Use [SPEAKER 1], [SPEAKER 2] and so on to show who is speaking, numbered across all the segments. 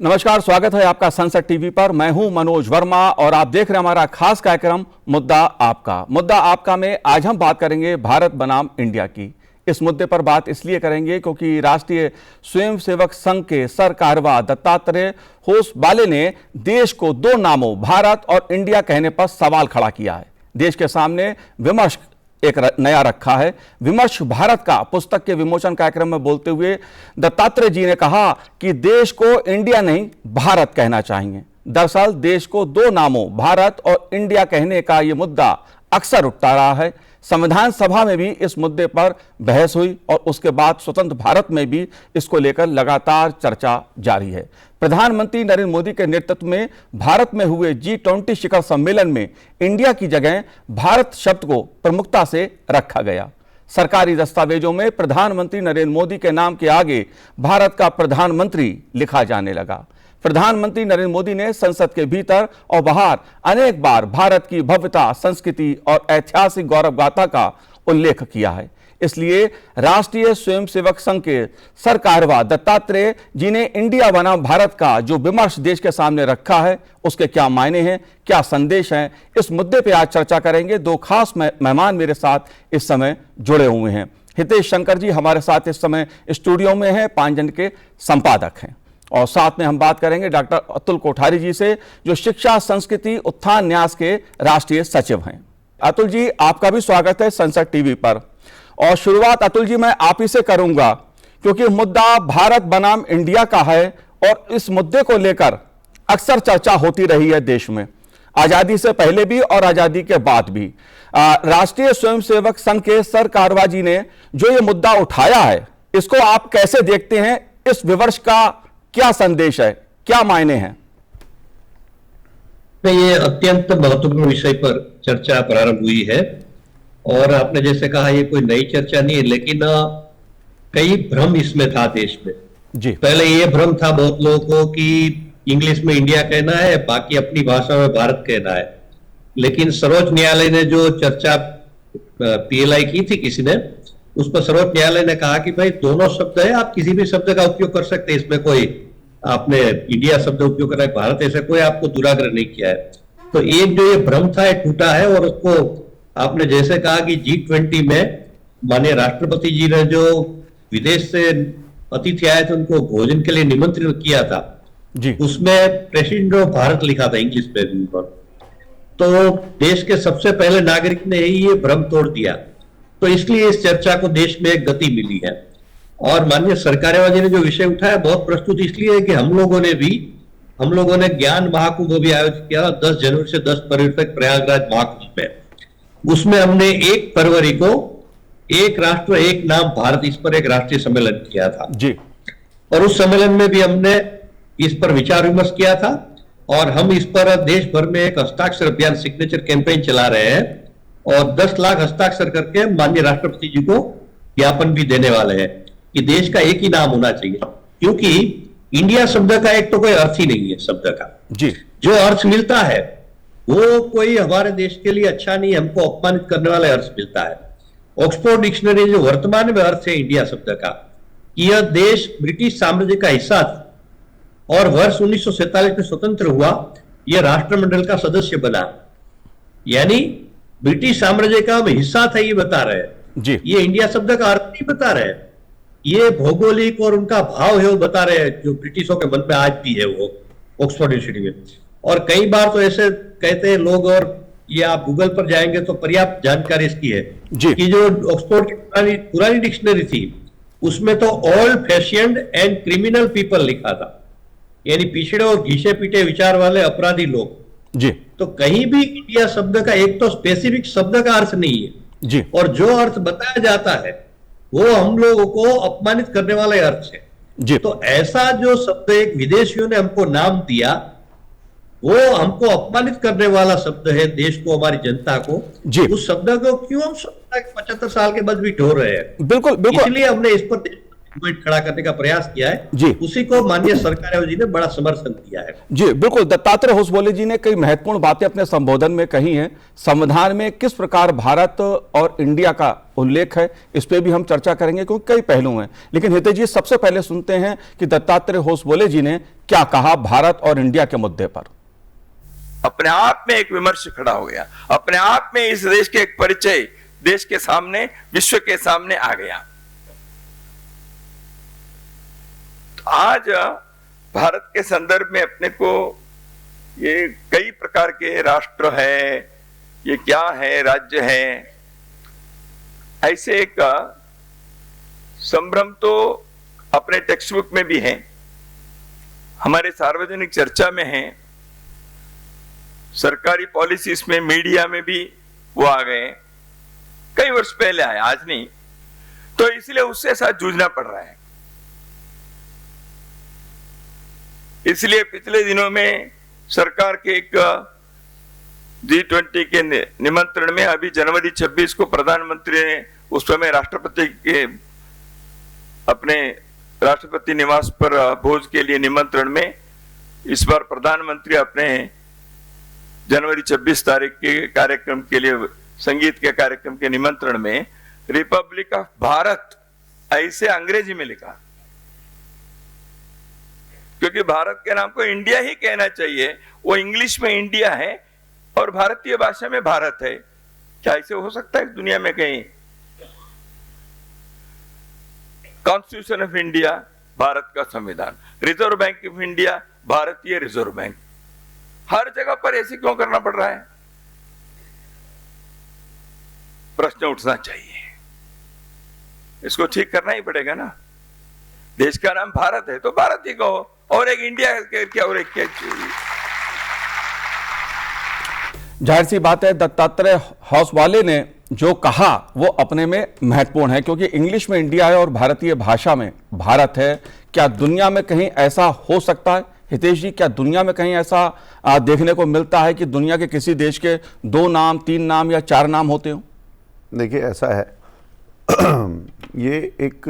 [SPEAKER 1] नमस्कार, स्वागत है आपका संसद टीवी पर। मैं हूं मनोज वर्मा और आप देख रहे हैं हमारा खास कार्यक्रम मुद्दा आपका। मुद्दा आपका में आज हम बात करेंगे भारत बनाम इंडिया की। इस मुद्दे पर बात इसलिए करेंगे क्योंकि राष्ट्रीय स्वयंसेवक संघ के सरकारवा दत्तात्रेय होसबाले ने देश को दो नामों भारत और इंडिया कहने पर सवाल खड़ा किया है। देश के सामने विमर्श एक नया रखा है। विमर्श भारत का पुस्तक के विमोचन कार्यक्रम में बोलते हुए दत्तात्रेय जी ने कहा कि देश को इंडिया नहीं भारत कहना चाहिए। दरअसल देश को दो नामों भारत और इंडिया कहने का यह मुद्दा अक्सर उठता रहा है। संविधान सभा में भी इस मुद्दे पर बहस हुई और उसके बाद स्वतंत्र भारत में भी इसको लेकर लगातार चर्चा जारी है। प्रधानमंत्री नरेंद्र मोदी के नेतृत्व में भारत में हुए G20 शिखर सम्मेलन में इंडिया की जगह भारत शब्द को प्रमुखता से रखा गया। सरकारी दस्तावेजों में प्रधानमंत्री नरेंद्र मोदी के नाम के आगे भारत का प्रधानमंत्री लिखा जाने लगा। प्रधानमंत्री नरेंद्र मोदी ने संसद के भीतर और बाहर अनेक बार भारत की भव्यता, संस्कृति और ऐतिहासिक गौरव गाथा का उल्लेख किया है। इसलिए राष्ट्रीय स्वयंसेवक संघ के सरकारवा दत्तात्रेय जी ने इंडिया बनाम भारत का जो विमर्श देश के सामने रखा है उसके क्या मायने हैं, क्या संदेश हैं, इस मुद्दे पे आज चर्चा करेंगे। दो खास मेहमान मेरे साथ इस समय जुड़े हुए हैं। हितेश शंकर जी हमारे साथ इस समय स्टूडियो में हैं, पांचजन के संपादक हैं। और साथ में हम बात करेंगे डॉक्टर अतुल कोठारी जी से, जो शिक्षा, संस्कृति, उत्थान न्यास के राष्ट्रीय सचिव हैं। अतुल जी, आपका भी स्वागत है संसद टीवी पर। और शुरुआत अतुल जी मैं आप ही से करूंगा क्योंकि मुद्दा भारत बनाम इंडिया का है और इस मुद्दे को लेकर अक्सर चर्चा होती रही है देश में, आजादी से पहले भी और आजादी के बाद भी। राष्ट्रीय स्वयंसेवक संघ के सरकारवा जी ने जो ये मुद्दा उठाया है, इसको आप कैसे देखते हैं? इस विमर्श का क्या संदेश है, क्या मायने हैं?
[SPEAKER 2] ये अत्यंत महत्वपूर्ण विषय पर चर्चा प्रारंभ हुई है और आपने जैसे कहा ये कोई नई चर्चा नहीं है, लेकिन कई भ्रम इसमें था देश में जी। पहले ये भ्रम था बहुत लोगों को कि इंग्लिश में इंडिया कहना है, बाकी अपनी भाषा में भारत कहना है। लेकिन सर्वोच्च न्यायालय ने जो चर्चा PLI की थी किसी ने, उस पर सर्वोच्च न्यायालय ने कहा कि भाई दोनों शब्द है, आप किसी भी शब्द का उपयोग कर सकते हैं, इसमें कोई आपने इंडिया शब्द उपयोग करा है, भारत ऐसा कोई आपको दुराग्रह नहीं किया है। तो एक जो ये भ्रम था टूटा है और उसको आपने जैसे कहा कि G20 में माननीय राष्ट्रपति जी ने जो विदेश से अतिथि आए थे उनको भोजन के लिए निमंत्रित किया था जी, उसमें प्रेसिडेंट ऑफ भारत लिखा था इंग्लिश में भी ऊपर। तो देश के सबसे पहले नागरिक ने ही ये भ्रम तोड़ दिया। तो इसलिए इस चर्चा को देश में एक गति मिली है। और माननीय सरकारवाजी ने जो विषय उठाया बहुत प्रस्तुत इसलिए है कि हम लोगों ने ज्ञान महाकुंभ भी आयोजित किया 10 जनवरी से 10 फरवरी तक प्रयागराज महाकुंभ में। उसमें हमने 1 फरवरी को एक राष्ट्र एक नाम भारत, इस पर एक राष्ट्रीय सम्मेलन किया था जी। और उस सम्मेलन में भी हमने इस पर विचार विमर्श किया था और हम इस पर देश भर में एक हस्ताक्षर अभियान, सिग्नेचर कैंपेन चला रहे हैं और 10 लाख हस्ताक्षर करके माननीय राष्ट्रपति जी को ज्ञापन भी देने वाले हैं कि देश का एक ही नाम होना चाहिए। क्योंकि इंडिया शब्द का एक तो कोई अर्थ ही नहीं है शब्द का जी। जो अर्थ मिलता है वो कोई हमारे देश के लिए अच्छा नहीं, हमको अपमानित करने वाला अर्थ मिलता है। ऑक्सफोर्ड डिक्शनरी जो वर्तमान में अर्थ है इंडिया शब्द का, यह देश ब्रिटिश साम्राज्य का हिस्सा था और वर्ष 1947 में स्वतंत्र हुआ, यह राष्ट्रमंडल का सदस्य बना। यानी ब्रिटिश साम्राज्य का हम हिस्सा था ये बता रहे हैं जी। ये इंडिया शब्द का अर्थ नहीं बता रहे हैं, ये भौगोलिक और उनका भाव है वो बता रहे हैं, जो ब्रिटिशों के मन में आज भी है वो ऑक्सफोर्ड यूनिवर्सिटी में। और कई बार तो ऐसे कहते हैं लोग, और ये आप गूगल पर जाएंगे तो पर्याप्त जानकारी इसकी है जी। कि जो ऑक्सफोर्ड की पुरानी डिक्शनरी थी उसमें तो old fashioned and criminal people लिखा था, यानी पिछड़े और घिसे पीटे विचार वाले अपराधी लोग जी। तो कहीं भी इंडिया शब्द का एक तो स्पेसिफिक शब्द का अर्थ नहीं है जी। और जो अर्थ बताया जाता है वो हम लोगों को अपमानित करने वाले अर्थ है जी। तो ऐसा जो शब्द एक विदेशियों ने हमको नाम दिया वो हमको अपमानित करने वाला शब्द है देश को, हमारी जनता को जी। उस शब्द को क्यों हम 75 साल के बाद भी ढो रहे हैं? बिल्कुल बिल्कुल। इसलिए हमने इस पर पॉइंट खड़ा करने का प्रयास किया है
[SPEAKER 1] जी,
[SPEAKER 2] उसी को माननीय सरकार जी ने बड़ा समर्थन दिया है।
[SPEAKER 1] जी बिल्कुल। दत्तात्रेय होसबोले जी ने कई महत्वपूर्ण बातें अपने संबोधन में कही हैं। संविधान में किस प्रकार भारत और इंडिया का उल्लेख है, इस पे भी हम चर्चा करेंगे क्योंकि कई पहलू हैं। लेकिन हितेश जी, सबसे पहले सुनते हैं कि दत्तात्रेय होसबोले जी ने क्या कहा भारत और इंडिया के मुद्दे पर।
[SPEAKER 3] अपने आप में एक विमर्श खड़ा हो गया, अपने आप में इस देश के एक परिचय देश के सामने, विश्व के सामने आ गया। तो आज भारत के संदर्भ में अपने को ये कई प्रकार के राष्ट्र है, ये क्या है, राज्य है, ऐसे एक संभ्रम तो अपने टेक्स्ट बुक में भी है, हमारे सार्वजनिक चर्चा में है, सरकारी पॉलिसीज में, मीडिया में भी वो आ गए, कई वर्ष पहले आए, आज नहीं। तो इसलिए उससे साथ जूझना पड़ रहा है। इसलिए पिछले दिनों में सरकार के एक G20 के निमंत्रण में, अभी जनवरी 26 को प्रधानमंत्री ने उस समय राष्ट्रपति के अपने राष्ट्रपति निवास पर भोज के लिए निमंत्रण में, इस बार प्रधानमंत्री अपने जनवरी 26 तारीख के कार्यक्रम के लिए, संगीत के कार्यक्रम के निमंत्रण में रिपब्लिक ऑफ भारत ऐसे अंग्रेजी में लिखा, क्योंकि भारत के नाम को इंडिया ही कहना चाहिए। वो इंग्लिश में इंडिया है और भारतीय भाषा में भारत है। क्या ऐसे हो सकता है दुनिया में कहीं? कॉन्स्टिट्यूशन ऑफ इंडिया भारत का संविधान, रिजर्व बैंक ऑफ इंडिया भारतीय रिजर्व बैंक, हर जगह पर ऐसे क्यों करना पड़ रहा है? प्रश्न उठना चाहिए, इसको ठीक करना ही पड़ेगा ना। देश का नाम भारत है तो भारत ही कहो, और एक इंडिया क्या और एक क्या चाहिए?
[SPEAKER 1] जाहिर सी बात है, दत्तात्रेय होसबोले ने जो कहा वो अपने में महत्वपूर्ण है, क्योंकि इंग्लिश में इंडिया है और भारतीय भाषा में भारत है। क्या दुनिया में कहीं ऐसा हो सकता है हितेश जी? क्या दुनिया में कहीं ऐसा देखने को मिलता है कि दुनिया के किसी देश के 2 नाम, 3 नाम या 4 नाम होते हो?
[SPEAKER 4] देखिए, ऐसा है ये एक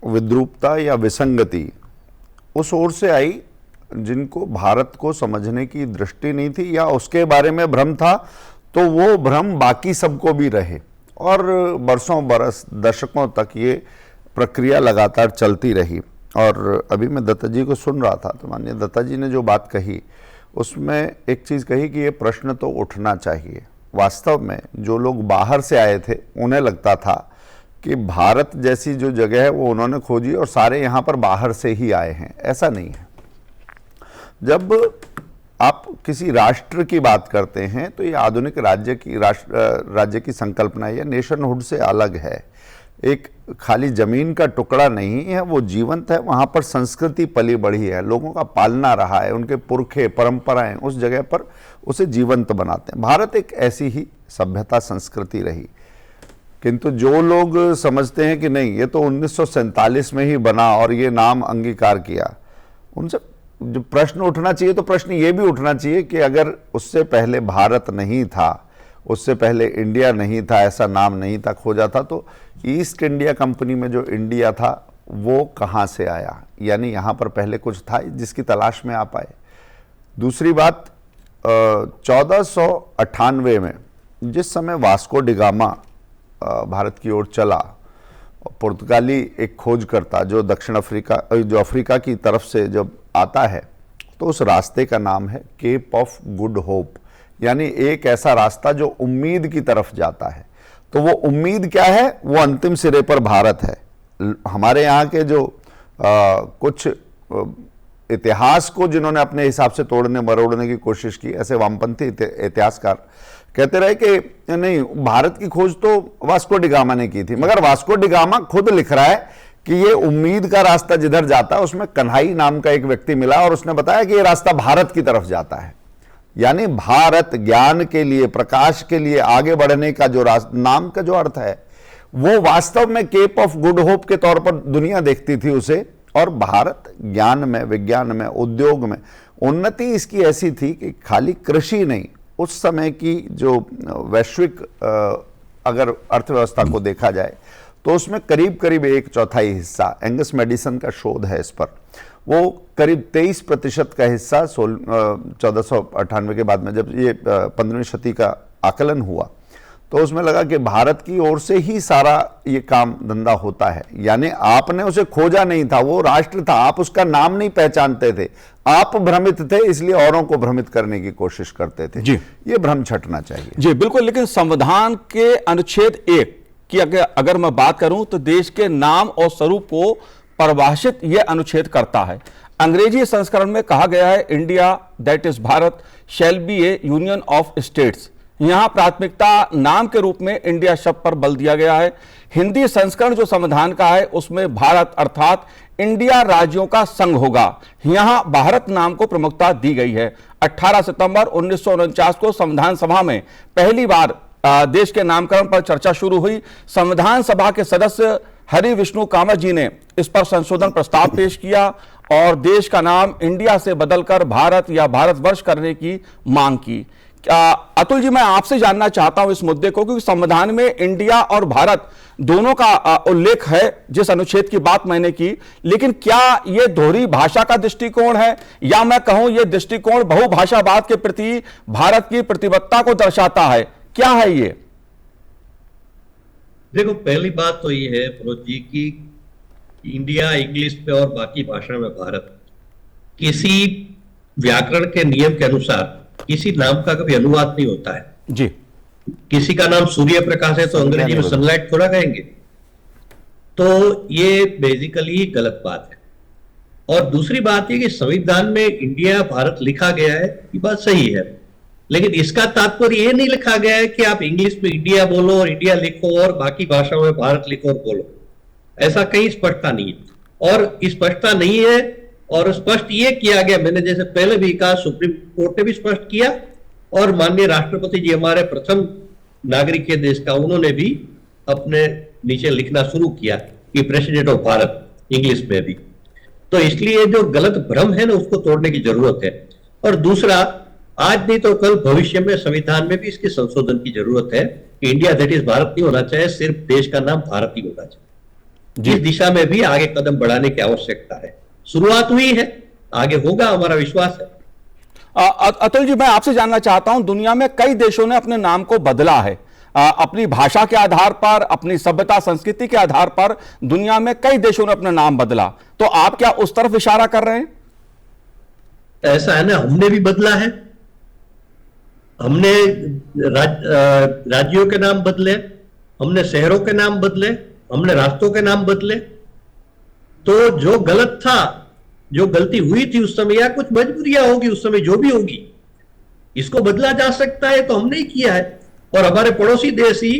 [SPEAKER 4] विद्रूपता या विसंगति उस ओर से आई जिनको भारत को समझने की दृष्टि नहीं थी या उसके बारे में भ्रम था, तो वो भ्रम बाकी सबको भी रहे और बरसों बरस, दशकों तक ये प्रक्रिया लगातार चलती रही। और अभी मैं दत्ता जी को सुन रहा था तो माननीय दत्ता जी ने जो बात कही उसमें एक चीज़ कही कि ये प्रश्न तो उठना चाहिए। वास्तव में जो लोग बाहर से आए थे उन्हें लगता था कि भारत जैसी जो जगह है वो उन्होंने खोजी और सारे यहाँ पर बाहर से ही आए हैं। ऐसा नहीं है। जब आप किसी राष्ट्र की बात करते हैं तो ये आधुनिक राज्य की संकल्पना या नेशनहुड से अलग है। एक खाली जमीन का टुकड़ा नहीं है, वो जीवंत है। वहाँ पर संस्कृति पली बढ़ी है, लोगों का पालना रहा है, उनके पुरखे परंपराएं उस जगह पर उसे जीवंत बनाते हैं। भारत एक ऐसी ही सभ्यता संस्कृति रही। किंतु जो लोग समझते हैं कि नहीं ये तो 1947 में ही बना और ये नाम अंगीकार किया, उनसे जो प्रश्न उठना चाहिए, तो प्रश्न ये भी उठना चाहिए कि अगर उससे पहले भारत नहीं था, उससे पहले इंडिया नहीं था, ऐसा नाम नहीं था, खोजा था, तो ईस्ट इंडिया कंपनी में जो इंडिया था वो कहाँ से आया? यानी यहाँ पर पहले कुछ था जिसकी तलाश में आप आए। दूसरी बात, 1498 में जिस समय वास्को डिगामा भारत की ओर चला, पुर्तगाली एक खोजकर्ता जो अफ्रीका की तरफ से जब आता है, तो उस रास्ते का नाम है केप ऑफ गुड होप, यानी एक ऐसा रास्ता जो उम्मीद की तरफ जाता है। तो वो उम्मीद क्या है? वो अंतिम सिरे पर भारत है। हमारे यहाँ के जो कुछ इतिहास को जिन्होंने अपने हिसाब से तोड़ने मरोड़ने की कोशिश की, ऐसे वामपंथी इतिहासकार कहते रहे कि नहीं, भारत की खोज तो वास्को डिगामा ने की थी, मगर वास्को डिगामा खुद लिख रहा है कि ये उम्मीद का रास्ता जिधर जाता है उसमें कन्हाई नाम का एक व्यक्ति मिला और उसने बताया कि ये रास्ता भारत की तरफ जाता है। यानी भारत ज्ञान के लिए, प्रकाश के लिए आगे बढ़ने का जो नाम का जो अर्थ है, वो वास्तव में केप ऑफ गुड होप के तौर पर दुनिया देखती थी उसे। और भारत ज्ञान में, विज्ञान में, उद्योग में उन्नति इसकी ऐसी थी कि खाली कृषि नहीं, उस समय की जो वैश्विक अगर अर्थव्यवस्था को देखा जाए तो उसमें करीब करीब 1/4 हिस्सा, एंगस मेडिसन का शोध है इस पर, वो करीब 23% का हिस्सा 1498 के बाद में जब ये 15वीं शती का आकलन हुआ तो उसमें लगा कि भारत की ओर से ही सारा ये काम धंधा होता है। यानी आपने उसे खोजा नहीं था, वो राष्ट्र था, आप उसका नाम नहीं पहचानते थे, आप भ्रमित थे, इसलिए औरों को भ्रमित करने की कोशिश करते थे।
[SPEAKER 1] जी,
[SPEAKER 4] ये भ्रम छटना चाहिए।
[SPEAKER 1] जी बिल्कुल। लेकिन संविधान के अनुच्छेद 1 की अगर मैं बात करूं तो देश के नाम और स्वरूप को परिभाषित यह अनुच्छेद करता है। अंग्रेजी संस्करण में कहा गया है, India that is Bharat shall be A union of states. यहां प्राथमिकता नाम के रूप में इंडिया शब्द पर बल दिया गया है। हिंदी संस्करण जो संविधान का है उसमें भारत अर्थात इंडिया राज्यों का संघ होगा, यहां भारत नाम को प्रमुखता दी गई है। 18 सितंबर 1949 को संविधान सभा में पहली बार देश के नामकरण पर चर्चा शुरू हुई। संविधान सभा के सदस्य हरि विष्णु कामत जी ने इस पर संशोधन प्रस्ताव पेश किया और देश का नाम इंडिया से बदलकर भारत या भारतवर्ष करने की मांग की। अतुल जी, मैं आपसे जानना चाहता हूं इस मुद्दे को, क्योंकि संविधान में इंडिया और भारत दोनों का उल्लेख है जिस अनुच्छेद की बात मैंने की, लेकिन क्या यह दोहरी भाषा का दृष्टिकोण है या मैं कहूं यह दृष्टिकोण बहुभाषावाद के प्रति भारत की प्रतिबद्धता को दर्शाता है? क्या है ये?
[SPEAKER 2] देखो, पहली बात तो ये है मनोज जी की इंडिया इंग्लिश पे और बाकी भाषा में भारत, किसी व्याकरण के नियम के अनुसार किसी नाम का कभी अनुवाद नहीं होता है।
[SPEAKER 1] जी,
[SPEAKER 2] किसी का नाम सूर्य प्रकाश है तो अंग्रेजी में सनलाइट थोड़ा कहेंगे, तो ये बेसिकली गलत बात है। और दूसरी बात ये कि संविधान में इंडिया भारत लिखा गया है, ये बात सही है, लेकिन इसका तात्पर्य ये नहीं लिखा गया है कि आप इंग्लिश में इंडिया बोलो और इंडिया लिखो और बाकी भाषाओं में भारत लिखो और बोलो। ऐसा कहीं स्पष्टता नहीं है और स्पष्टता नहीं है। और स्पष्ट ये किया गया, मैंने जैसे पहले भी कहा, सुप्रीम कोर्ट ने भी स्पष्ट किया और माननीय राष्ट्रपति जी हमारे प्रथम नागरिक के देश का, उन्होंने भी अपने नीचे लिखना शुरू किया कि प्रेसिडेंट ऑफ भारत इंग्लिश में भी। तो इसलिए जो गलत भ्रम है ना, उसको तोड़ने की जरूरत है। और दूसरा, आज नहीं तो कल भविष्य में संविधान में भी इसके संशोधन की जरूरत है कि इंडिया दैट इज भारत नहीं होना चाहिए, सिर्फ देश का नाम भारत ही होना चाहिए। इस दिशा में भी आगे कदम बढ़ाने की आवश्यकता है। शुरुआत हुई है, आगे होगा, हमारा विश्वास है।
[SPEAKER 1] अतुल जी, मैं आपसे जानना चाहता हूं, दुनिया में कई देशों ने अपने नाम को बदला है, अपनी भाषा के आधार पर, अपनी सभ्यता संस्कृति के आधार पर दुनिया में कई देशों ने अपना नाम बदला, तो आप क्या उस तरफ इशारा कर रहे हैं?
[SPEAKER 2] ऐसा है ना, हमने भी बदला है। हमने राज्यों के नाम बदले, हमने शहरों के नाम बदले, हमने राष्ट्रों के नाम बदले। तो जो गलत था, जो गलती हुई थी उस समय, या कुछ मजबूरियां होगी उस समय, जो भी होगी, इसको बदला जा सकता है, तो हमने ही किया है। और हमारे पड़ोसी देश ही,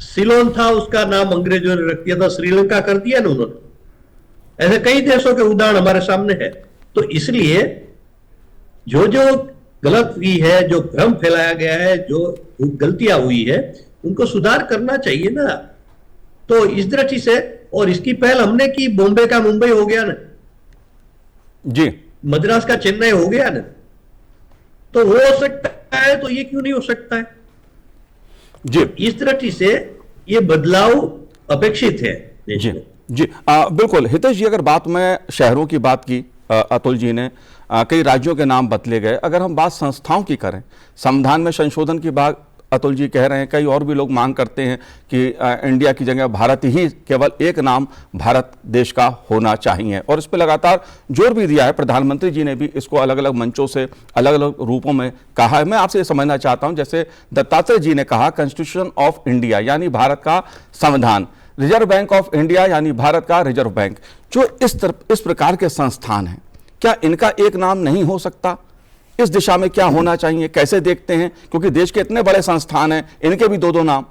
[SPEAKER 2] सिलोन था, उसका नाम अंग्रेजों ने रख दिया था, श्रीलंका कर दिया ना उन्होंने। ऐसे कई देशों के उदाहरण हमारे सामने है। तो इसलिए जो जो गलत हुई है, जो भ्रम फैलाया गया है, जो गलतियां हुई है, उनको सुधार करना चाहिए ना। तो इस दृष्टि से, और इसकी पहल हमने की, बॉम्बे का मुंबई हो गया ना
[SPEAKER 1] जी,
[SPEAKER 2] मद्रास का चेन्नई हो गया ना, तो हो सकता है, तो ये क्यों नहीं हो सकता है
[SPEAKER 1] जी?
[SPEAKER 2] इस दृष्टि से ये बदलाव अपेक्षित है देश
[SPEAKER 1] जी
[SPEAKER 2] में।
[SPEAKER 1] जी, बिल्कुल। हितेश जी, अगर बात में शहरों की बात की अतुल जी ने, कई राज्यों के नाम बदले गए। अगर हम बात संस्थाओं की करें, संविधान में संशोधन की बात अतुल जी कह रहे हैं, कई और भी लोग मांग करते हैं कि इंडिया की जगह भारत ही, केवल एक नाम भारत देश का होना चाहिए, और इस पर लगातार जोर भी दिया है। प्रधानमंत्री जी ने भी इसको अलग अलग मंचों से अलग अलग रूपों में कहा है। मैं आपसे ये समझना चाहता हूं, जैसे दत्तात्रेय जी ने कहा कॉन्स्टिट्यूशन ऑफ इंडिया यानी भारत का संविधान, रिजर्व बैंक ऑफ इंडिया यानी भारत का रिजर्व बैंक, जो इस प्रकार के संस्थान हैं, क्या इनका एक नाम नहीं हो सकता? इस दिशा में क्या होना चाहिए, कैसे देखते हैं? क्योंकि देश के इतने बड़े संस्थान हैं, इनके भी दो दो नाम।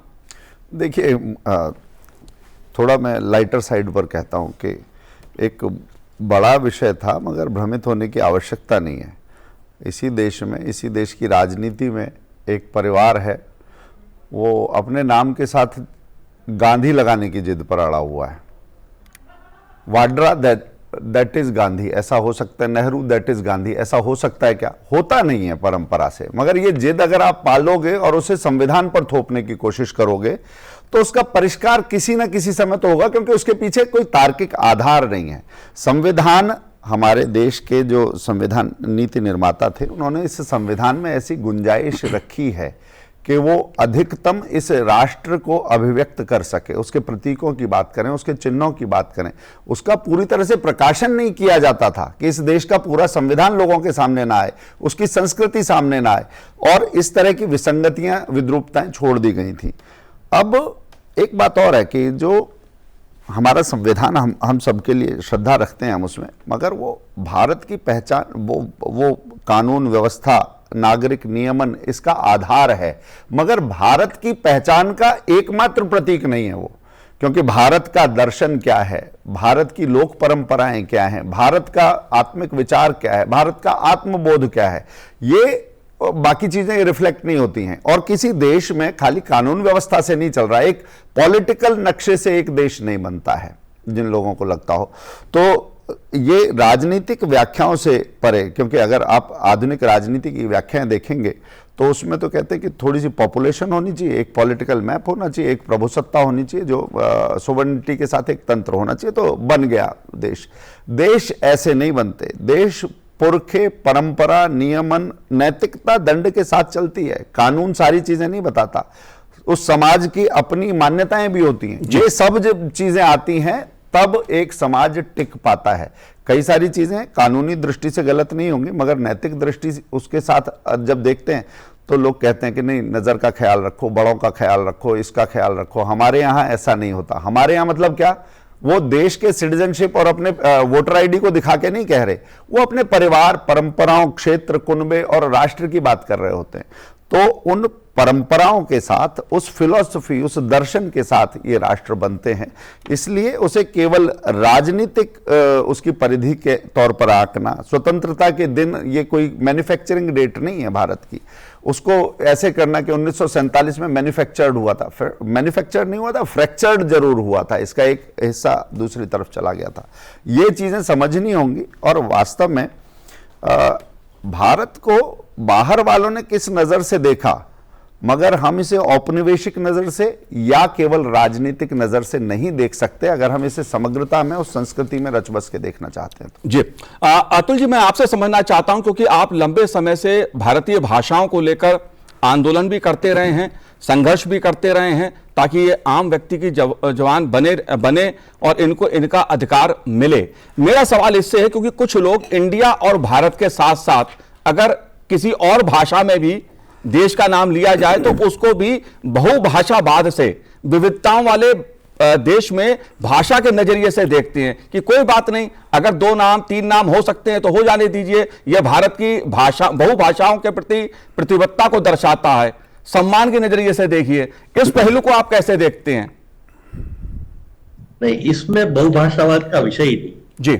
[SPEAKER 4] देखिए, थोड़ा मैं लाइटर साइड पर कहता हूं कि एक बड़ा विषय था, मगर भ्रमित होने की आवश्यकता नहीं है। इसी देश में, इसी देश की राजनीति में एक परिवार है, वो अपने नाम के साथ गांधी लगाने की जिद पर अड़ा हुआ है। वाड्रा दैट इज गांधी, ऐसा हो सकता है? नेहरू दैट इज गांधी, ऐसा हो सकता है क्या? होता नहीं है परंपरा से। मगर ये जिद अगर आप पालोगे और उसे संविधान पर थोपने की कोशिश करोगे तो उसका परिष्कार किसी ना किसी समय तो होगा, क्योंकि उसके पीछे कोई तार्किक आधार नहीं है। संविधान, हमारे देश के जो संविधान नीति निर्माता थे, उन्होंने इस संविधान में ऐसी गुंजाइश रखी है कि वो अधिकतम इस राष्ट्र को अभिव्यक्त कर सके। उसके प्रतीकों की बात करें, उसके चिन्हों की बात करें, उसका पूरी तरह से प्रकाशन नहीं किया जाता था कि इस देश का पूरा संविधान लोगों के सामने ना आए, उसकी संस्कृति सामने ना आए, और इस तरह की विसंगतियां, विद्रूपताएं छोड़ दी गई थी। अब एक बात और है कि जो हमारा संविधान, हम सबके लिए श्रद्धा रखते हैं हम उसमें, मगर वो भारत की पहचान, वो कानून व्यवस्था, नागरिक नियमन इसका आधार है, मगर भारत की पहचान का एकमात्र प्रतीक नहीं है वो। क्योंकि भारत का दर्शन क्या है, भारत की लोक परंपराएं क्या हैं, भारत का आत्मिक विचार क्या है, भारत का आत्मबोध क्या है, ये बाकी चीजें रिफ्लेक्ट नहीं होती हैं। और किसी देश में खाली कानून व्यवस्था से नहीं चल रहा, एक पॉलिटिकल नक्शे से एक देश नहीं बनता है, जिन लोगों को लगता हो। तो ये राजनीतिक व्याख्याओं से परे, क्योंकि अगर आप आधुनिक राजनीति की व्याख्याएं देखेंगे तो उसमें तो कहते हैं कि थोड़ी सी पॉपुलेशन होनी चाहिए, एक पॉलिटिकल मैप होना चाहिए, एक प्रभुसत्ता होनी चाहिए, जो सोवरेनिटी के साथ एक तंत्र होना चाहिए, तो बन गया देश। देश ऐसे नहीं बनते। देश पुरखे, परंपरा, नियमन, नैतिकता, दंड के साथ चलती है। कानून सारी चीजें नहीं बताता, उस समाज की अपनी मान्यताएं भी होती हैं। ये सब जब चीजें आती हैं तब एक समाज टिक पाता है। कई सारी चीजें कानूनी दृष्टि से गलत नहीं होंगी, मगर नैतिक दृष्टि उसके साथ जब देखते हैं तो लोग कहते हैं कि नहीं, नजर का ख्याल रखो, बड़ों का ख्याल रखो, इसका ख्याल रखो। हमारे यहाँ ऐसा नहीं होता। हमारे यहाँ मतलब क्या, वो देश के सिटीजनशिप और अपने वोटर आईडी को दिखा के नहीं कह रहे, वो अपने परिवार, परंपराओं, क्षेत्र, कुनबे और राष्ट्र की बात कर रहे होते हैं। तो उन परंपराओं के साथ, उस फिलॉसफी, उस दर्शन के साथ ये राष्ट्र बनते हैं। इसलिए उसे केवल राजनीतिक उसकी परिधि के तौर पर आंकना, स्वतंत्रता के दिन ये कोई मैन्युफैक्चरिंग डेट नहीं है भारत की, उसको ऐसे करना कि 1947 में मैन्युफैक्चर्ड हुआ था। मैन्युफैक्चर्ड नहीं हुआ था, फ्रैक्चर्ड जरूर हुआ था, इसका एक हिस्सा दूसरी तरफ चला गया था। ये चीजें समझनी होंगी। और वास्तव में भारत को बाहर वालों ने किस नजर से देखा, मगर हम इसे औपनिवेशिक नजर से या केवल राजनीतिक नजर से नहीं देख सकते, अगर हम इसे समग्रता में, उस संस्कृति में रच बस के देखना चाहते हैं तो।
[SPEAKER 1] जी अतुल जी, मैं आपसे समझना चाहता हूं, क्योंकि आप लंबे समय से भारतीय भाषाओं को लेकर आंदोलन भी करते रहे हैं, संघर्ष भी करते रहे हैं, ताकि ये आम व्यक्ति की जवान बने और इनको इनका अधिकार मिले। मेरा सवाल इससे है, क्योंकि कुछ लोग इंडिया और भारत के साथ साथ अगर किसी और भाषा में भी देश का नाम लिया जाए तो उसको भी बहुभाषावाद से, विविधताओं वाले देश में भाषा के नजरिए से देखते हैं कि कोई बात नहीं, अगर 2 नाम 3 नाम हो सकते हैं तो हो जाने दीजिए। यह भारत की भाषा, बहुभाषाओं के प्रति प्रतिबद्धता को दर्शाता है। सम्मान के नजरिए से देखिए, इस पहलू को आप कैसे देखते हैं?
[SPEAKER 2] नहीं, इसमें बहुभाषावाद का विषय ही नहीं
[SPEAKER 1] जी।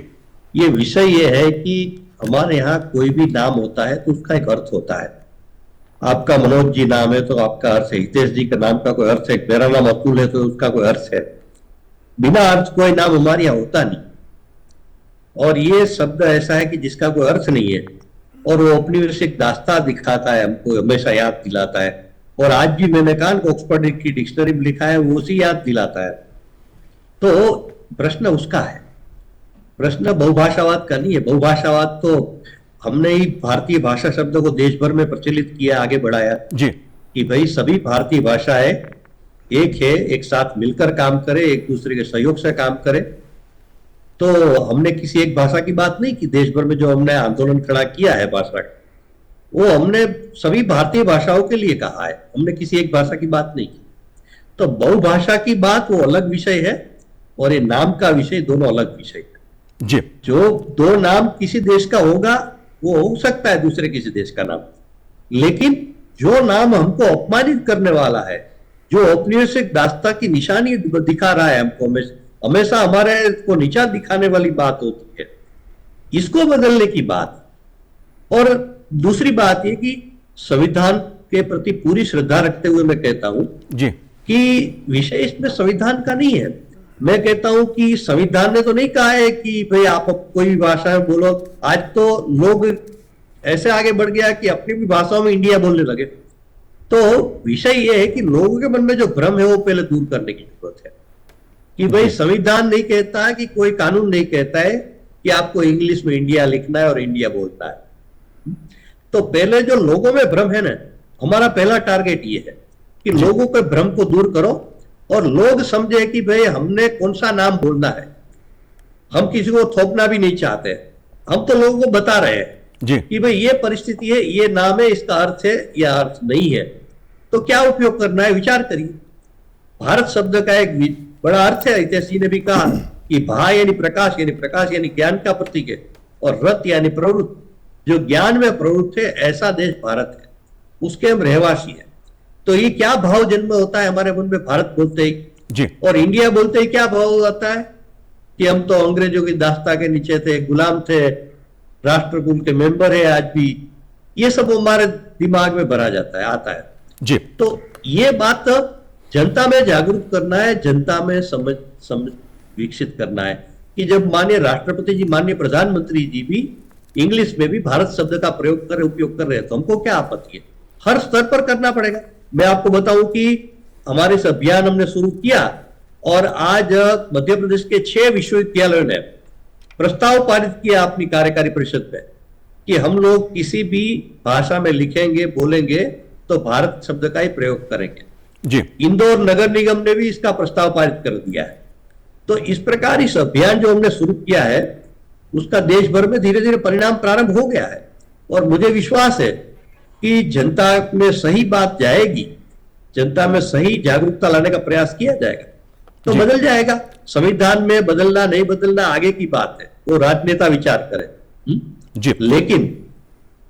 [SPEAKER 2] ये विषय ये है कि हमारे यहाँ कोई भी नाम होता है तो उसका एक अर्थ होता है। आपका मनोज जी नाम है तो आपका अर्थ है, हितेश जी का नाम का कोई अर्थ है, मेरा नाम अतुल है तो उसका कोई अर्थ है। बिना अर्थ कोई नाम हमारे यहाँ होता नहीं। और ये शब्द ऐसा है कि जिसका कोई अर्थ नहीं है और वो अपनी वजह से एक दास्तां दिखाता है, हमको हमेशा याद दिलाता है। और आज भी मैंने कहा ऑक्सफोर्ड की डिक्शनरी में लिखा है, वो उसी याद दिलाता है। तो प्रश्न उसका है, प्रश्न बहुभाषावाद का नहीं है। बहुभाषावाद तो हमने ही भारतीय भाषा शब्द को देश भर में प्रचलित किया, आगे बढ़ाया
[SPEAKER 1] जी,
[SPEAKER 2] कि भाई सभी भारतीय भाषाएं एक है, एक साथ मिलकर काम करे, एक दूसरे के सहयोग से काम करे। तो हमने किसी एक भाषा की बात नहीं की। देश भर में जो हमने आंदोलन खड़ा किया है भाषा का, वो हमने सभी भारतीय भाषाओं के लिए कहा है, हमने किसी एक भाषा की बात नहीं की। तो बहुभाषा की बात वो अलग विषय है और ये नाम का विषय दोनों अलग विषय है।
[SPEAKER 1] जी।
[SPEAKER 2] जो 2 नाम किसी देश का होगा वो हो सकता है दूसरे किसी देश का नाम, लेकिन जो नाम हमको अपमानित करने वाला है, जो औपनिवेशिक दास्तां की निशानी दिखा रहा है हमको, हमेशा हमारे को नीचा दिखाने वाली बात होती है, इसको बदलने की बात। और दूसरी बात ये कि संविधान के प्रति पूरी श्रद्धा रखते हुए मैं कहता हूं
[SPEAKER 1] जी
[SPEAKER 2] कि विषय इसमें संविधान का नहीं है। मैं कहता हूं कि संविधान ने तो नहीं कहा है कि भाई आप कोई भी भाषा में बोलो। आज तो लोग ऐसे आगे बढ़ गया कि अपनी भी भाषाओं में इंडिया बोलने लगे। तो विषय यह है कि लोगों के मन में जो भ्रम है वो पहले दूर करने की जरूरत है कि भाई संविधान नहीं कहता है कि कोई कानून नहीं कहता है कि आपको इंग्लिश में इंडिया लिखना है और इंडिया बोलना है। तो पहले जो लोगों में भ्रम है ना, हमारा पहला टारगेट ये है कि लोगों के भ्रम को दूर करो और लोग समझे कि भाई हमने कौन सा नाम बोलना है। हम किसी को थोपना भी नहीं चाहते, हम तो लोगों को बता रहे हैं कि भाई ये परिस्थिति है, ये नाम है, इसका अर्थ है या अर्थ नहीं है, तो क्या उपयोग करना है विचार करिए। भारत शब्द का एक बड़ा अर्थ है, इतिहास ने भी कहा कि भा यानी प्रकाश यानी ज्ञान का प्रतीक है, और रत यानी प्रवृत्त, जो ज्ञान में प्रवृत्त है, ऐसा देश भारत है, उसके हम रहवासी हैं। तो ये क्या भाव जन्म होता है हमारे मन में भारत बोलते ही, और इंडिया बोलते ही क्या भाव आता है कि हम तो अंग्रेजों की दास्ता के नीचे थे, गुलाम थे, राष्ट्रकुल के मेंबर है आज भी। ये सब हमारे दिमाग में भरा जाता है, आता है
[SPEAKER 1] जी।
[SPEAKER 2] तो ये बात जनता में जागरूक करना है, जनता में समझ विकसित करना है कि जब माननीय राष्ट्रपति जी, माननीय प्रधानमंत्री जी भी इंग्लिश में भी भारत शब्द का प्रयोग कर उपयोग कर रहे हैं, तो हमको क्या आपत्ति है। हर स्तर पर करना पड़ेगा। मैं आपको बताऊं कि हमारे इस अभियान हमने शुरू किया और आज मध्य प्रदेश के 6 विश्वविद्यालयों ने प्रस्ताव पारित किया अपनी कार्यकारी परिषद में कि हम लोग किसी भी भाषा में लिखेंगे, बोलेंगे तो भारत शब्द का ही प्रयोग करेंगे
[SPEAKER 1] जी।
[SPEAKER 2] इंदौर नगर निगम ने भी इसका प्रस्ताव पारित कर दिया है। तो इस प्रकार इस अभियान जो हमने शुरू किया है उसका देश भर में धीरे धीरे परिणाम प्रारंभ हो गया है, और मुझे विश्वास है कि जनता में सही बात जाएगी, जनता में सही जागरूकता लाने का प्रयास किया जाएगा तो बदल जाएगा। संविधान में बदलना नहीं बदलना आगे की बात है, वो राजनेता विचार करें
[SPEAKER 1] जी।
[SPEAKER 2] लेकिन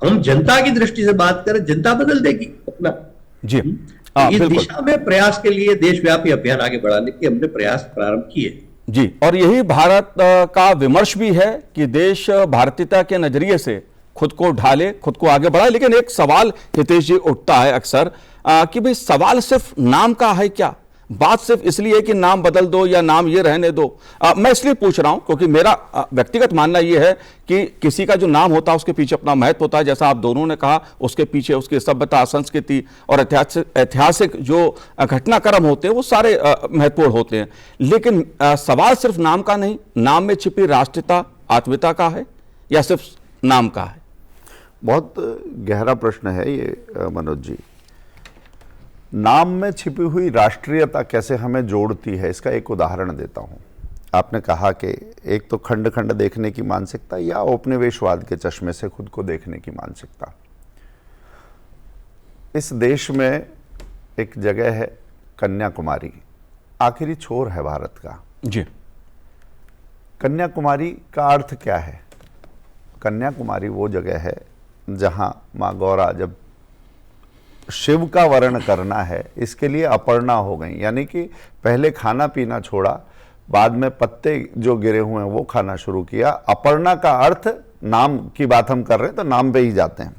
[SPEAKER 2] हम जनता की दृष्टि से बात करें, जनता बदल देगी अपना
[SPEAKER 1] जी।
[SPEAKER 2] इस दिशा में प्रयास के लिए देशव्यापी अभियान आगे बढ़ाने के हमने प्रयास प्रारंभ किए
[SPEAKER 1] जी। और यही भारत का विमर्श भी है कि देश भारतीयता के नजरिए से खुद को ढाले, खुद को आगे बढ़ाए। लेकिन एक सवाल हितेश जी उठता है अक्सर कि भाई सवाल सिर्फ नाम का है क्या? बात सिर्फ इसलिए कि नाम बदल दो या नाम ये रहने दो। मैं इसलिए पूछ रहा हूं क्योंकि मेरा व्यक्तिगत मानना यह है कि किसी का जो नाम होता है उसके पीछे अपना महत्व होता है। जैसा आप दोनों ने कहा, उसके पीछे उसकी सभ्यता, संस्कृति और ऐतिहासिक जो घटनाक्रम होते हैं वो सारे महत्वपूर्ण होते हैं। लेकिन सवाल सिर्फ नाम का नहीं, नाम में छिपी राष्ट्रीयता, आत्मीयता का है या सिर्फ नाम का है?
[SPEAKER 4] बहुत गहरा प्रश्न है ये मनोज जी। नाम में छिपी हुई राष्ट्रीयता कैसे हमें जोड़ती है, इसका एक उदाहरण देता हूं। आपने कहा कि एक तो खंड खंड देखने की मानसिकता या औपनिवेशवाद के चश्मे से खुद को देखने की मानसिकता। इस देश में एक जगह है कन्याकुमारी, आखिरी छोर है भारत का
[SPEAKER 1] जी।
[SPEAKER 4] कन्याकुमारी का अर्थ क्या है? कन्याकुमारी वो जगह है जहां माँ गौरा जब शिव का वर्ण करना है इसके लिए अपर्णा हो गई, यानी कि पहले खाना पीना छोड़ा, बाद में पत्ते जो गिरे हुए हैं वो खाना शुरू किया। अपर्णा का अर्थ, नाम की बात हम कर रहे हैं तो नाम पे ही जाते हैं।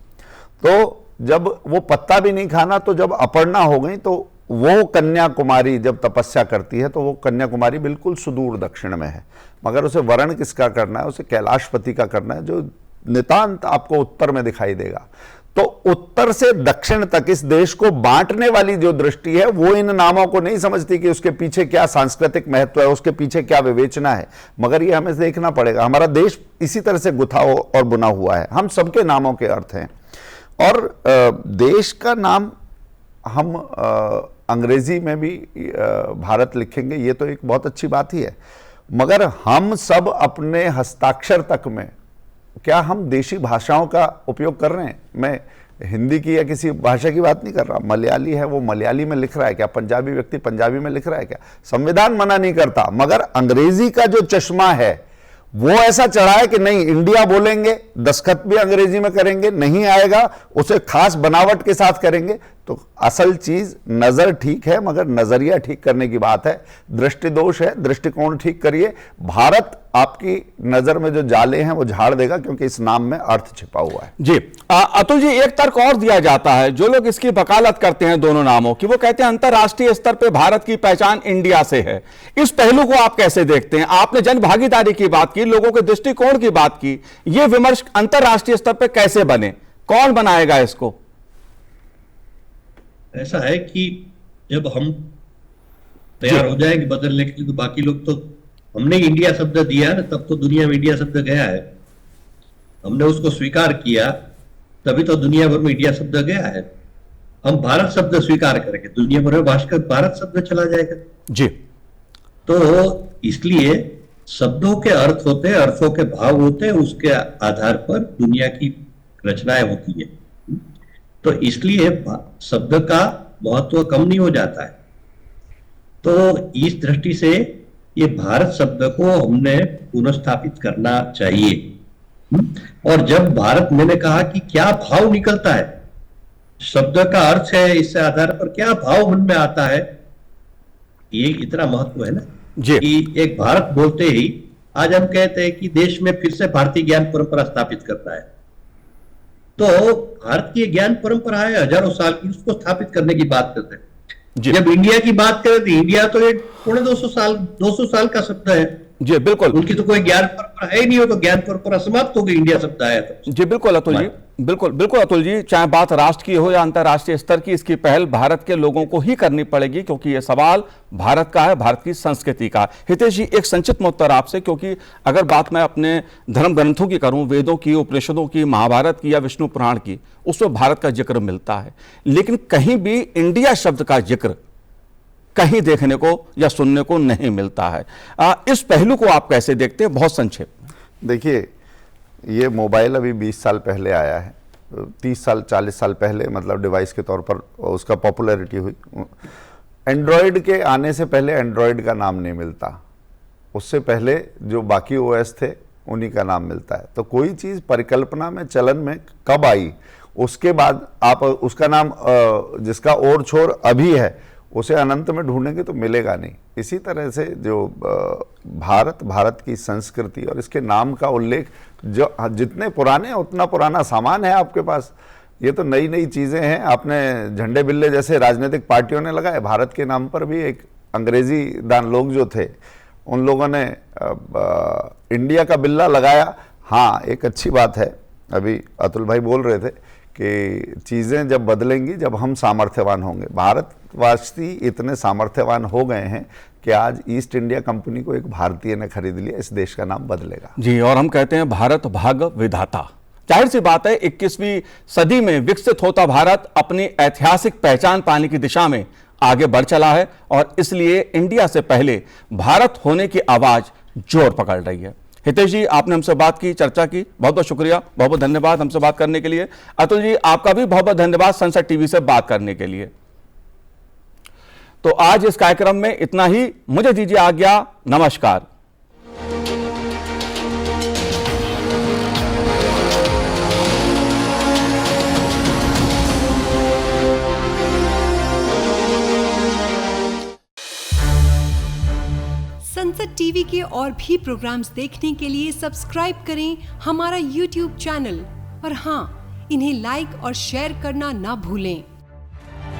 [SPEAKER 4] तो जब वो पत्ता भी नहीं खाना, तो जब अपर्णा हो गई तो वो कन्याकुमारी जब तपस्या करती है तो वो कन्याकुमारी बिल्कुल सुदूर दक्षिण में है, मगर उसे वर्ण किसका करना है? उसे कैलाशपति का करना है, जो नितांत आपको उत्तर में दिखाई देगा। तो उत्तर से दक्षिण तक इस देश को बांटने वाली जो दृष्टि है वो इन नामों को नहीं समझती कि उसके पीछे क्या सांस्कृतिक महत्व है, उसके पीछे क्या विवेचना है। मगर ये हमें देखना पड़ेगा। हमारा देश इसी तरह से गुथा और बुना हुआ है, हम सबके नामों के अर्थ हैं। और देश का नाम हम अंग्रेजी में भी भारत लिखेंगे, ये तो एक बहुत अच्छी बात ही है, मगर हम सब अपने हस्ताक्षर तक में क्या हम देशी भाषाओं का उपयोग कर रहे हैं? मैं हिंदी की या किसी भाषा की बात नहीं कर रहा। मलयाली है, वो मलयाली में लिख रहा है क्या? पंजाबी व्यक्ति पंजाबी में लिख रहा है क्या? संविधान मना नहीं करता, मगर अंग्रेजी का जो चश्मा है वो ऐसा चढ़ा है कि नहीं, इंडिया बोलेंगे, दस्तखत भी अंग्रेजी में करेंगे, नहीं आएगा उसे खास बनावट के साथ करेंगे। तो असल चीज नजर ठीक है, मगर नजरिया ठीक करने की बात है। दृष्टि दोष है, दृष्टिकोण ठीक करिए। भारत आपकी नजर में जो जाले हैं वो झाड़ देगा, क्योंकि इस नाम में अर्थ छिपा हुआ है।
[SPEAKER 1] जी अतुल जी, एक तर्क और दिया जाता है, जो लोग इसकी वकालत करते हैं दोनों नामों की, वो कहते हैं अंतरराष्ट्रीय स्तर पर भारत की पहचान इंडिया से है। इस पहलू को आप कैसे देखते हैं? आपने जन भागीदारी की बात की, लोगों के दृष्टिकोण की बात की, यह विमर्श अंतरराष्ट्रीय स्तर पर कैसे बने? कौन बनाएगा इसको?
[SPEAKER 2] ऐसा है कि जब हम तैयार हो जाएंगे बदलने के लिए तो बाकी लोग तो, हमने इंडिया शब्द दिया ना, तब तो दुनिया में इंडिया शब्द गया है, हमने उसको स्वीकार किया तभी तो दुनिया भर में इंडिया शब्द गया है। हम भारत शब्द स्वीकार करेंगे, दुनिया भर में भाषा भारत शब्द चला जाएगा
[SPEAKER 1] जी।
[SPEAKER 2] तो इसलिए शब्दों के अर्थ होते हैं, अर्थों के भाव होते हैं, उसके आधार पर दुनिया की रचनाएं होती है। तो इसलिए शब्द का महत्व कम नहीं हो जाता है। तो इस दृष्टि से ये भारत शब्द को हमने पुनर्स्थापित करना चाहिए। और जब भारत, मैंने कहा कि क्या भाव निकलता है, शब्द का अर्थ है, इससे आधार पर क्या भाव मन में आता है, ये इतना महत्व है ना
[SPEAKER 1] जी।
[SPEAKER 2] कि एक भारत बोलते ही आज हम कहते हैं कि देश में फिर से भारतीय ज्ञान परंपरा स्थापित करना है। तो भारत की ज्ञान परंपरा है हजारों साल की, उसको स्थापित करने की बात करते हैं। जब इंडिया की बात करें तो इंडिया तो एक 200 साल का शब्द है
[SPEAKER 1] जी। बिल्कुल,
[SPEAKER 2] उनकी तो कोई ज्ञान परंपरा है ही नहीं हो, तो ज्ञान परंपरा समाप्त हो गई इंडिया शब्द आया तो।
[SPEAKER 1] जी बिल्कुल अतुल जी, बिल्कुल अतुल जी, चाहे बात राष्ट्र की हो या अंतर्राष्ट्रीय स्तर की, इसकी पहल भारत के लोगों को ही करनी पड़ेगी, क्योंकि यह सवाल भारत का है, भारत की संस्कृति का। हितेश जी, एक संक्षिप्त में उत्तर आपसे, क्योंकि अगर बात मैं अपने धर्म ग्रंथों की करूं, वेदों की, उपनिषदों की, महाभारत की या विष्णु पुराण की, उसमें भारत का जिक्र मिलता है, लेकिन कहीं भी इंडिया शब्द का जिक्र कहीं देखने को या सुनने को नहीं मिलता है। इस पहलू को आप कैसे देखते हैं, बहुत संक्षेप?
[SPEAKER 4] देखिए, ये मोबाइल अभी 20 साल पहले आया है, 30 साल 40 साल पहले मतलब डिवाइस के तौर पर उसका पॉपुलैरिटी हुई। एंड्रॉयड के आने से पहले एंड्रॉयड का नाम नहीं मिलता, उससे पहले जो बाकी ओएस थे उन्हीं का नाम मिलता है। तो कोई चीज़ परिकल्पना में, चलन में कब आई, उसके बाद आप उसका नाम जिसका ओर छोर अभी है उसे अनंत में ढूंढेंगे तो मिलेगा नहीं। इसी तरह से जो भारत की संस्कृति और इसके नाम का उल्लेख, जो जितने पुराने हैं उतना पुराना सामान है आपके पास। ये तो नई नई चीज़ें हैं, आपने झंडे बिल्ले जैसे राजनीतिक पार्टियों ने लगाए, भारत के नाम पर भी एक अंग्रेजी दान लोग जो थे उन लोगों ने इंडिया का बिल्ला लगाया। हाँ, एक अच्छी बात है, अभी अतुल भाई बोल रहे थे कि चीज़ें जब बदलेंगी, जब हम सामर्थ्यवान होंगे। भारतवासी इतने सामर्थ्यवान हो गए हैं कि आज ईस्ट इंडिया कंपनी को एक भारतीय ने खरीद लिया, इस देश का नाम बदलेगा
[SPEAKER 1] जी। और हम कहते हैं भारत भाग विधाता। जाहिर सी बात है, 21वीं सदी में विकसित होता भारत अपनी ऐतिहासिक पहचान पाने की दिशा में आगे बढ़ चला है, और इसलिए इंडिया से पहले भारत होने की आवाज जोर पकड़ रही है। हितेश जी, आपने हमसे बात की, चर्चा की, बहुत बहुत शुक्रिया, बहुत बहुत धन्यवाद हमसे बात करने के लिए। अतुल जी, आपका भी बहुत बहुत धन्यवाद सनसेट टीवी से बात करने के लिए। तो आज इस कार्यक्रम में इतना ही, मुझे दीजिए आज्ञा, नमस्कार।
[SPEAKER 5] सनसेट टीवी के और भी प्रोग्राम्स देखने के लिए सब्सक्राइब करें हमारा YouTube चैनल, और हाँ, इन्हें लाइक और शेयर करना ना भूलें।